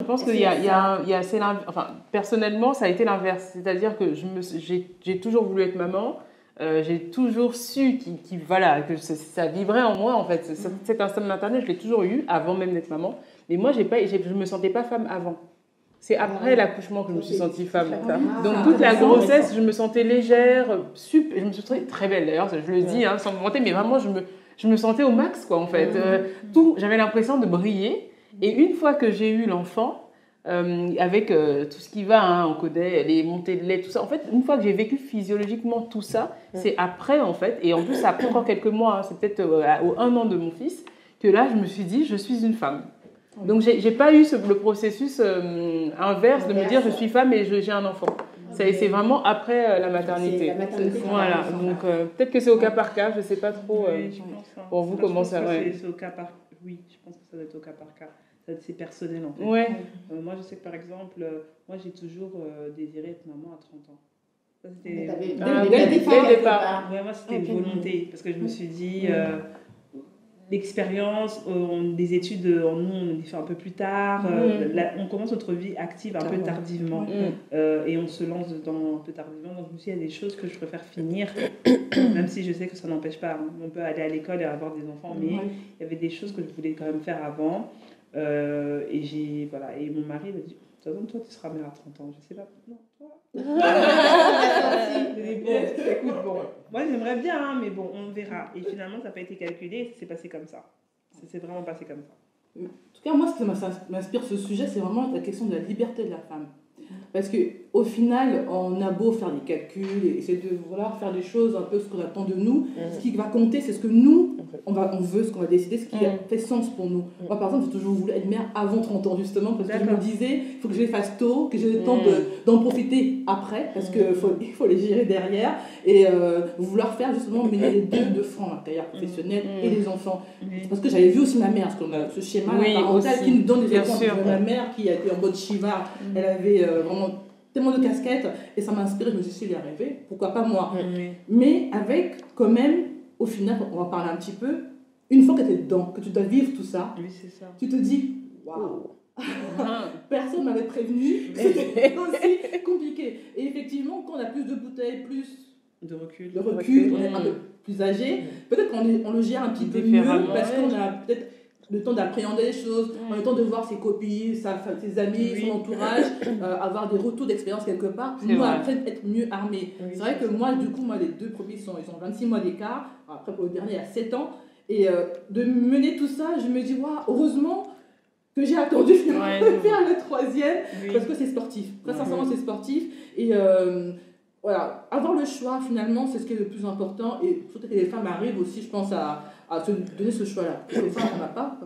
Je pense enfin, personnellement, ça a été l'inverse. C'est-à-dire que j'ai toujours voulu être maman. J'ai toujours su voilà, que ça vibrait en moi, en fait. Cet instinct maternel, je l'ai toujours eu, avant même d'être maman. Mais moi, je ne me sentais pas femme avant. C'est après l'accouchement que je me suis sentie femme. Donc, toute la grossesse, je me sentais légère, je me sentais très belle, d'ailleurs, je le dis, sans me vanter, mais vraiment, je me sentais au max, quoi, en fait. J'avais l'impression de briller. Et une fois que j'ai eu l'enfant, avec tout ce qui va, on connaît les montées de lait, tout ça. En fait, une fois que j'ai vécu physiologiquement tout ça, c'est après, en fait, et en plus, ça prend encore quelques mois, c'est peut-être au 1 an de mon fils, que là, je me suis dit, je suis une femme. Donc, j'ai pas eu le processus inverse de me dire, je suis femme et j'ai un enfant. C'est vraiment après la maternité. Voilà, donc peut-être que c'est au cas par cas, je sais pas trop pour vous comment ça va. C'est au cas par cas. Oui, je pense que ça doit être au cas par cas. C'est personnel en fait. Ouais. Moi, je sais que par exemple, moi j'ai toujours désiré être maman à 30 ans. Ça, c'était dès le départ. Ouais, moi, c'était une volonté parce que je me suis dit, l'expérience, des études, nous, on les fait un peu plus tard. On commence notre vie active un peu tardivement et on se lance dedans un peu tardivement. Donc, je me suis dit, il y a des choses que je préfère finir, même si je sais que ça n'empêche pas. On peut aller à l'école et avoir des enfants, mais il y avait des choses que je voulais quand même faire avant. Et mon mari m'a dit, de toute façon, toi, tu seras mère à 30 ans. Je sais pas. Non, toi. Écoute, bon, moi, j'aimerais bien, mais bon, on verra. Et finalement, ça n'a pas été calculé et ça s'est passé comme ça. Ça s'est vraiment passé comme ça. En tout cas, moi, ce qui m'inspire ce sujet, c'est vraiment la question de la liberté de la femme. Parce qu'au final, on a beau faire des calculs et essayer de faire des choses un peu ce qu'on attend de nous. Ce qui va compter, c'est ce que nous, on veut, ce qu'on va décider, ce qui a fait sens pour nous. Moi, par exemple, j'ai toujours voulu être mère avant 30 ans, justement, parce que je me disais, il faut que je les fasse tôt, que j'ai le temps d'en profiter après, parce qu'il faut les gérer derrière, et vouloir faire justement mener les deux de front, la carrière professionnelle et les enfants. Parce que j'avais vu aussi ma mère, parce qu'on a ce schéma parental qui nous donne des exemples. Ma mère qui a été en mode Shiva, elle avait vraiment tellement de casquettes, et ça m'a inspiré, je me suis dit, s'il y arrivait, pourquoi pas moi. Mais avec quand même, au final, on va parler un petit peu, une fois que tu es dedans, que tu dois vivre tout ça, tu te dis, waouh, personne ne m'avait prévenu, c'est aussi compliqué. Et effectivement, quand on a plus de bouteilles, plus de recul, on est un peu plus âgé, peut-être qu'on le gère un petit peu mieux, parce qu'on a peut-être le temps d'appréhender les choses, le temps de voir ses copines, ses amis, son entourage, avoir des retours d'expérience quelque part, pour nous après être mieux armés. C'est vrai que moi, du coup, les deux premiers ils ont 26 mois d'écart, après pour le dernier il y a 7 ans, et de mener tout ça, je me dis, heureusement que j'ai attendu finalement de faire le troisième, parce que c'est sportif. Très sincèrement, c'est sportif, et voilà, avoir le choix finalement, c'est ce qui est le plus important, et surtout que les femmes arrivent aussi, je pense, à se donner ce choix-là. Parce que les femmes, on n'a pas